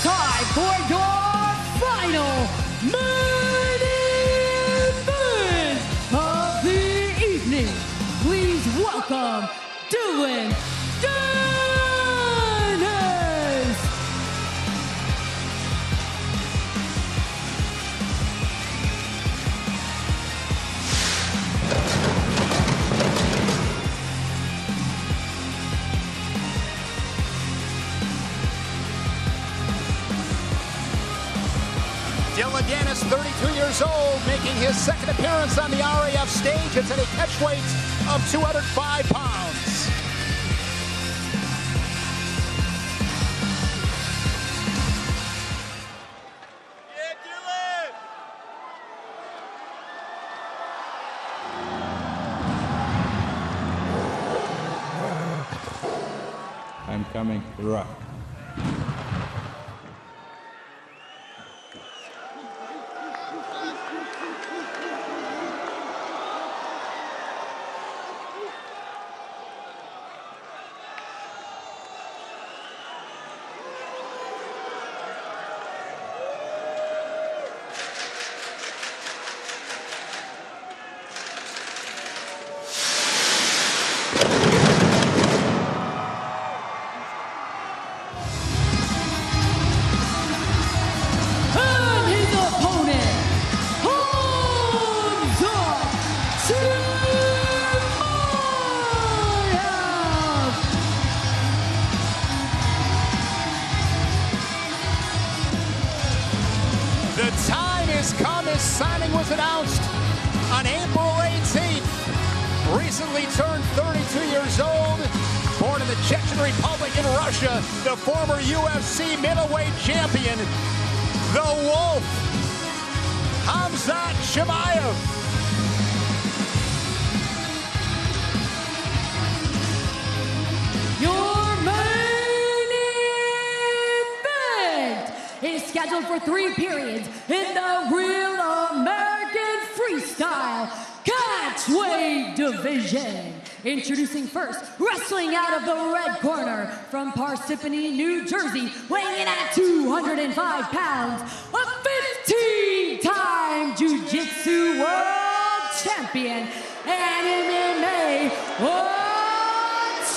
time for your final main event of the evening. Please welcome Dillon Danis. Dillon Danis, 32 years old, making his second appearance on the RAF stage. It's at a catch weight of 205 pounds. Yeah, Dillon! I'm coming, RAF. The time has come. His signing was announced on April 18th. Recently turned 32 years old, born in the Chechen Republic in Russia, the former UFC middleweight champion, the Wolf, Khamzat Chimaev. Your main event is scheduled for 3 periods in the Real American Freestyle Catchweight Division. Introducing first, wrestling out of the red corner from Parsippany, New Jersey, weighing in at 205 pounds, a 15-time Jiu-Jitsu World Champion and MMA World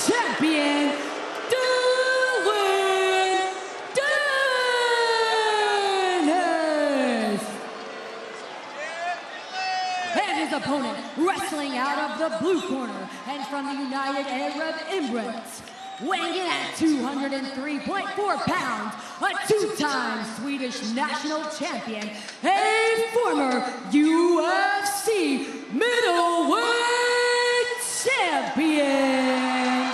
Champion, Dillon Danis. And his opponent, wrestling out of the blue corner and from the United Arab Emirates, weighing in at 203.4 pounds, a 2-time Swedish national champion, a former UFC middleweight champion,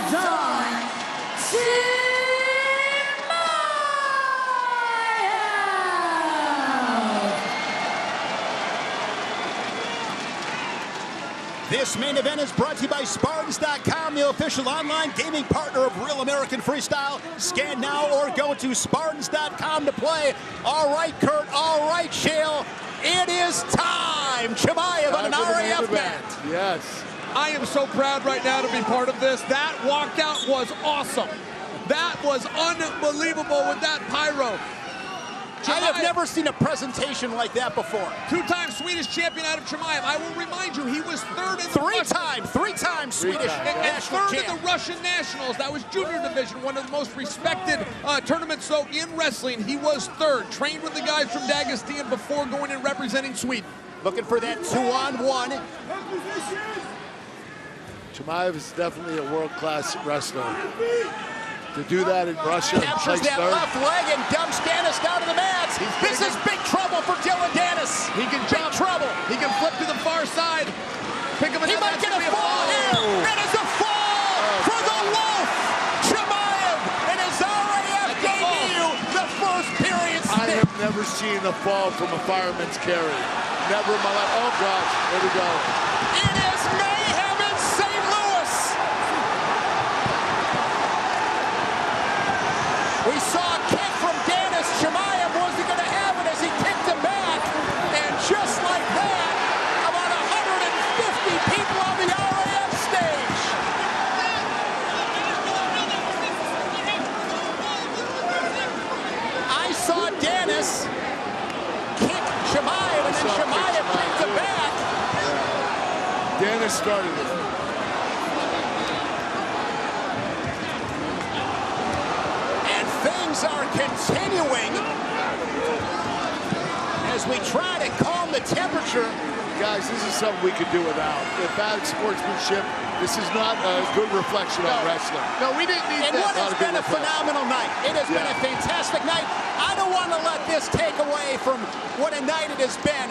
Khamzat Chimaev. This main event is brought to you by Spartans.com, the official online gaming partner of Real American Freestyle. Scan now or go to Spartans.com to play. All right, Kurt. All right, Shale. It is time. Chimaev on an RAF mat. Yes. I am so proud right now to be part of this. That walkout was awesome. That was unbelievable with that pyro. I have never seen a presentation like that before. 2-time Swedish champion out of Chimaev. I will remind you, he was third in three-time Swedish national third champ. in the Russian Nationals. That was junior division, one of the most respected tournaments. So in wrestling, he was third. Trained with the guys from Dagestan before going and representing Sweden. Looking for that 2-on-1. Chimaev is definitely a world-class wrestler. To do that in Russia, captures that left leg and dumps Danis down to the mats. This is big trouble for Dillon Danis. He can jump. Trouble. He can flip to the far side. Pick him. He might get a fall here. That is a fall for the Wolf. Chimaev in his RAF debut, the first period stick. I have never seen a fall from a fireman's carry. Never in my life. Oh gosh, there we go. It is mayhem in St. Louis. We saw a kick from Danis. Chimaev wasn't going to have it as he kicked him back. And just like that, about 150 people on the RAF stage. Danis started it. And things are continuing as we try to calm the temperature. Guys, this is something we could do without. The bad sportsmanship, this is not a good reflection on wrestling. No, we didn't need And that. what has been a phenomenal night. It has been a fantastic night. I don't want to let this take away from what a night it has been.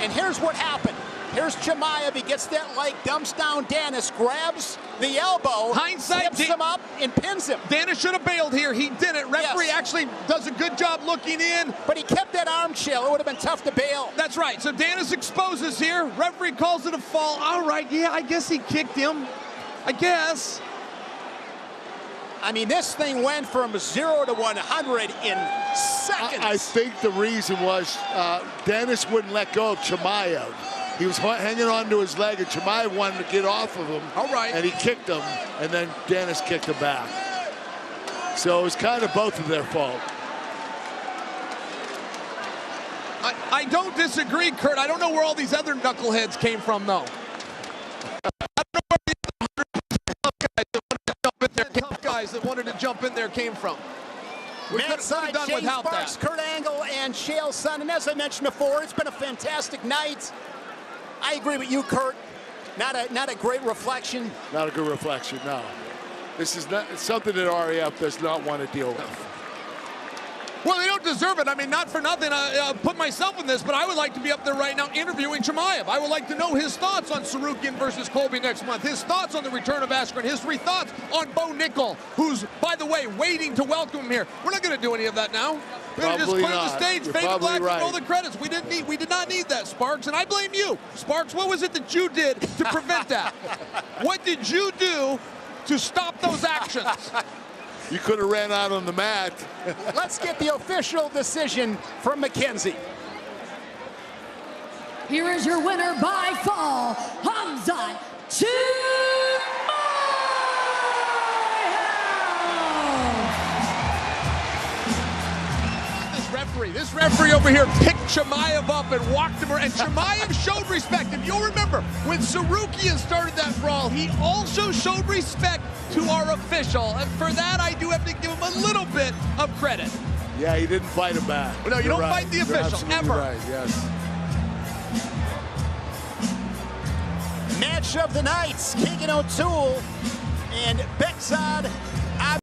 And here's what happened. Here's Chimaev. He gets that leg, dumps down Danis, grabs the elbow, Hindsight, lifts him up, and pins him. Danis should have bailed here. He didn't. Referee actually does a good job looking in. But he kept that arm chill. It would have been tough to bail. That's right. So Danis exposes here. Referee calls it a fall. All right, yeah, I guess he kicked him. I guess. I mean, this thing went from 0 to 100 in seconds. I think the reason was Danis wouldn't let go of Chimaev. He was hanging on to his leg, and Chimaev wanted to get off of him. All right. And he kicked him, and then Danis kicked him back. So it was kind of both of their fault. I don't disagree, Kurt. I don't know where all these other knuckleheads came from, though. I don't know where the tough guys that wanted to jump in there came from. We could have done Shane without Sparks, that. Kurt Angle, and Chael Sonnen. And as I mentioned before, it's been a fantastic night. I agree with you, Kurt. Not a great reflection. Not a good reflection, no. This is not something that RAF does not want to deal with. Well, they don't deserve it. I mean, not for nothing. I put myself in this, but I would like to be up there right now interviewing Chimaev. I would like to know his thoughts on Tsarukyan versus Colby next month, his thoughts on the return of Askren, his thoughts on Bo Nickel, who's, by the way, waiting to welcome him here. We're not going to do any of that now. We're going to just clear the stage, fade to black, and roll the credits. We did not need that, Sparks, and I blame you. Sparks, what was it that you did to prevent that? What did you do to stop those actions? You could have ran out on the mat. Let's get the official decision from McKenzie. Here is your winner by fall, Khamzat Chimaev. This referee over here picked Chimaev up and walked him around, and Chimaev showed respect. If you'll remember, when Tsarukyan started that brawl, he also showed respect to our official, and for that I do have to give him a little bit of credit. Yeah, he didn't fight him back. No, you don't fight the You're official, ever. Right, yes. Match of the night, Keegan O'Toole and Bekzad